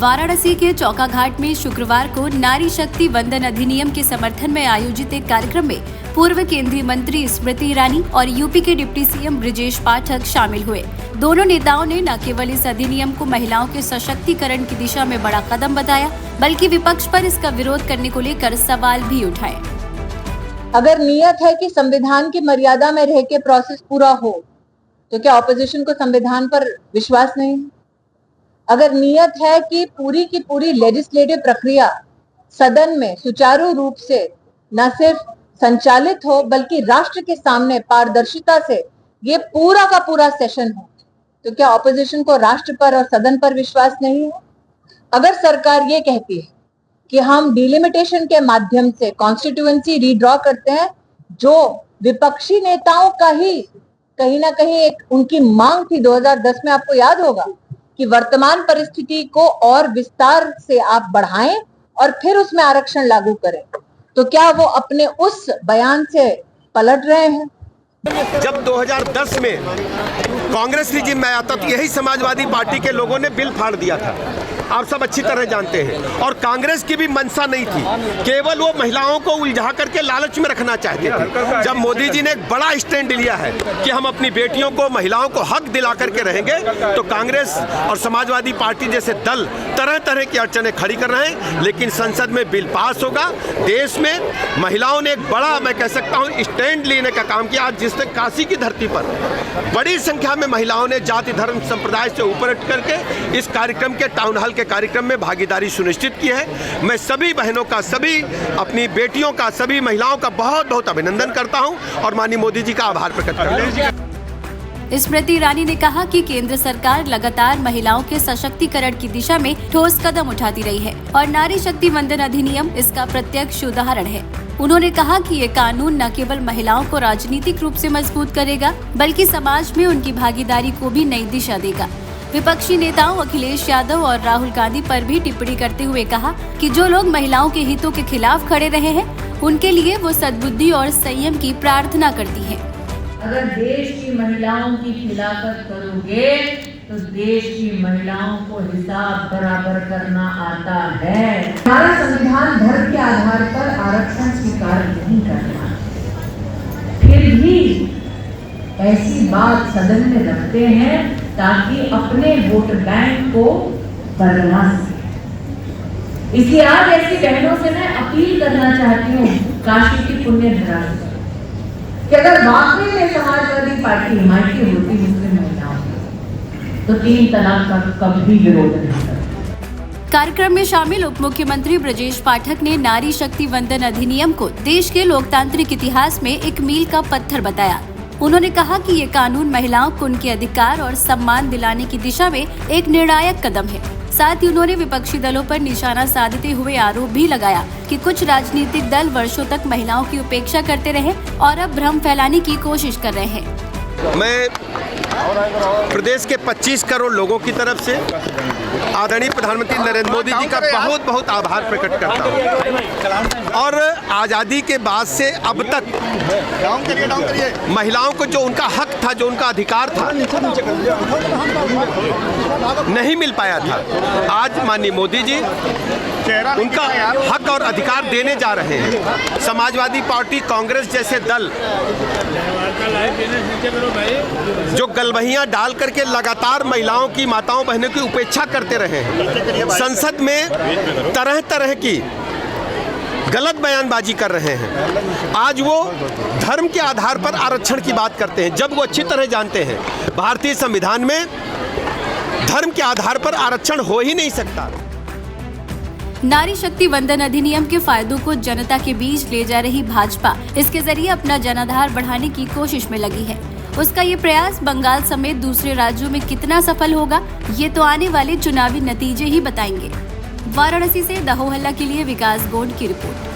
वाराणसी के चौकाघाट में शुक्रवार को नारी शक्ति वंदन अधिनियम के समर्थन में आयोजित एक कार्यक्रम में पूर्व केंद्रीय मंत्री स्मृति ईरानी और यूपी के डिप्टी सीएम ब्रजेश पाठक शामिल हुए। दोनों नेताओं ने न केवल इस अधिनियम को महिलाओं के सशक्तिकरण की दिशा में बड़ा कदम बताया, बल्कि विपक्ष पर इसका विरोध करने को लेकर सवाल भी उठाए। अगर नियत है कि संविधान की मर्यादा में रह के प्रोसेस पूरा हो, तो क्या ऑपोजिशन को संविधान पर विश्वास नहीं? अगर नियत है कि पूरी की पूरी लेजिस्लेटिव प्रक्रिया सदन में सुचारू रूप से न सिर्फ संचालित हो, बल्कि राष्ट्र के सामने पारदर्शिता से ये पूरा का पूरा सेशन हो, तो क्या ऑपोजिशन को राष्ट्र पर और सदन पर विश्वास नहीं है? अगर सरकार ये कहती है कि हम डिलिमिटेशन के माध्यम से कॉन्स्टिट्यूएंसी रीड्रॉ करते हैं, जो विपक्षी नेताओं का ही कहीं ना कहीं एक उनकी मांग थी 2010 में, आपको याद होगा कि वर्तमान परिस्थिति को और विस्तार से आप बढ़ाएं और फिर उसमें आरक्षण लागू करें, तो क्या वो अपने उस बयान से पलट रहे हैं? जब 2010 में कांग्रेस रिजिम में आया था तो यही समाजवादी पार्टी के लोगों ने बिल फाड़ दिया था, आप सब अच्छी तरह जानते हैं। और कांग्रेस की भी मंशा नहीं थी, केवल वो महिलाओं को उलझा करके लालच में रखना चाहते थे। जब मोदी जी ने एक बड़ा स्टैंड लिया है कि हम अपनी बेटियों को, महिलाओं को हक दिला करके रहेंगे, तो कांग्रेस और समाजवादी पार्टी जैसे दल तरह तरह की अड़चनें खड़ी कर रहे हैं, लेकिन संसद में बिल पास होगा। देश में महिलाओं ने एक बड़ा, मैं कह सकता हूँ, स्टैंड लेने का काम किया, जिससे काशी की धरती पर बड़ी संख्या में महिलाओं ने जाति धर्म संप्रदाय से ऊपर उठ करके इस कार्यक्रम के टाउन हॉल के कार्यक्रम में भागीदारी सुनिश्चित की है। मैं सभी बहनों का, सभी अपनी बेटियों का, सभी महिलाओं का बहुत बहुत अभिनंदन करता हूं और माननीय मोदी जी का आभार प्रकट करता हूं। स्मृति ईरानी ने कहा कि केंद्र सरकार लगातार महिलाओं के सशक्तिकरण की दिशा में ठोस कदम उठाती रही है और नारी शक्ति वंदन अधिनियम इसका प्रत्यक्ष उदाहरण है। उन्होंने कहा कि ये कानून न केवल महिलाओं को राजनीतिक रूप से मजबूत करेगा, बल्कि समाज में उनकी भागीदारी को भी नई दिशा देगा। विपक्षी नेताओं अखिलेश यादव और राहुल गांधी पर भी टिप्पणी करते हुए कहा कि जो लोग महिलाओं के हितों के खिलाफ खड़े रहे हैं, उनके लिए वो सद्बुद्धि और संयम की प्रार्थना करती हैं। अगर देश की महिलाओं की खिलाफत करोगे तो देश की महिलाओं को हिसाब बराबर करना आता है। हमारा संविधान धर्म के आधार पर आरक्षण स्वीकार नहीं करता, फिर भी ऐसी बात सदन में रखते हैं ताकि अपने वोट बैंक को बदला सके। इसलिए आज ऐसी बहनों से मैं अपील करना चाहती हूँ, काशी की पुण्य धरा, कि अगर वाकई में समाजवादी पार्टी हिमायती होती मुस्लिम महिलाओं तो 3 तलाक का कभी विरोध नहीं करता। कार्यक्रम में शामिल उप मुख्यमंत्री ब्रजेश पाठक ने नारी शक्ति वंदन अधिनियम को देश के लोकतांत्रिक इतिहास में एक मील का पत्थर बताया। उन्होंने कहा कि ये कानून महिलाओं को उनके अधिकार और सम्मान दिलाने की दिशा में एक निर्णायक कदम है। साथ ही उन्होंने विपक्षी दलों पर निशाना साधते हुए आरोप भी लगाया कि कुछ राजनीतिक दल वर्षों तक महिलाओं की उपेक्षा करते रहे और अब भ्रम फैलाने की कोशिश कर रहे हैं। मैं प्रदेश के 25 करोड़ लोगों की तरफ से आदरणीय प्रधानमंत्री नरेंद्र मोदी जी का बहुत बहुत आभार प्रकट करता हूँ। और आज़ादी के बाद से अब तक महिलाओं को जो उनका हक था, जो उनका अधिकार था, नहीं मिल पाया था। आज माननीय मोदी जी उनका हक और अधिकार देने जा रहे हैं। समाजवादी पार्टी, कांग्रेस जैसे दल जो गलबहियां डाल करके लगातार महिलाओं की, माताओं बहनों की उपेक्षा करते रहे हैं, संसद में तरह तरह की गलत बयानबाजी कर रहे हैं। आज वो धर्म के आधार पर आरक्षण की बात करते हैं, जब वो अच्छी तरह जानते हैं भारतीय संविधान में धर्म के आधार पर आरक्षण हो ही नहीं सकता। नारी शक्ति वंदन अधिनियम के फायदों को जनता के बीच ले जा रही भाजपा इसके जरिए अपना जनाधार बढ़ाने की कोशिश में लगी है। उसका ये प्रयास बंगाल समेत दूसरे राज्यों में कितना सफल होगा, ये तो आने वाले चुनावी नतीजे ही बताएंगे। वाराणसी से दहो हल्ला के लिए विकास गोंड की रिपोर्ट।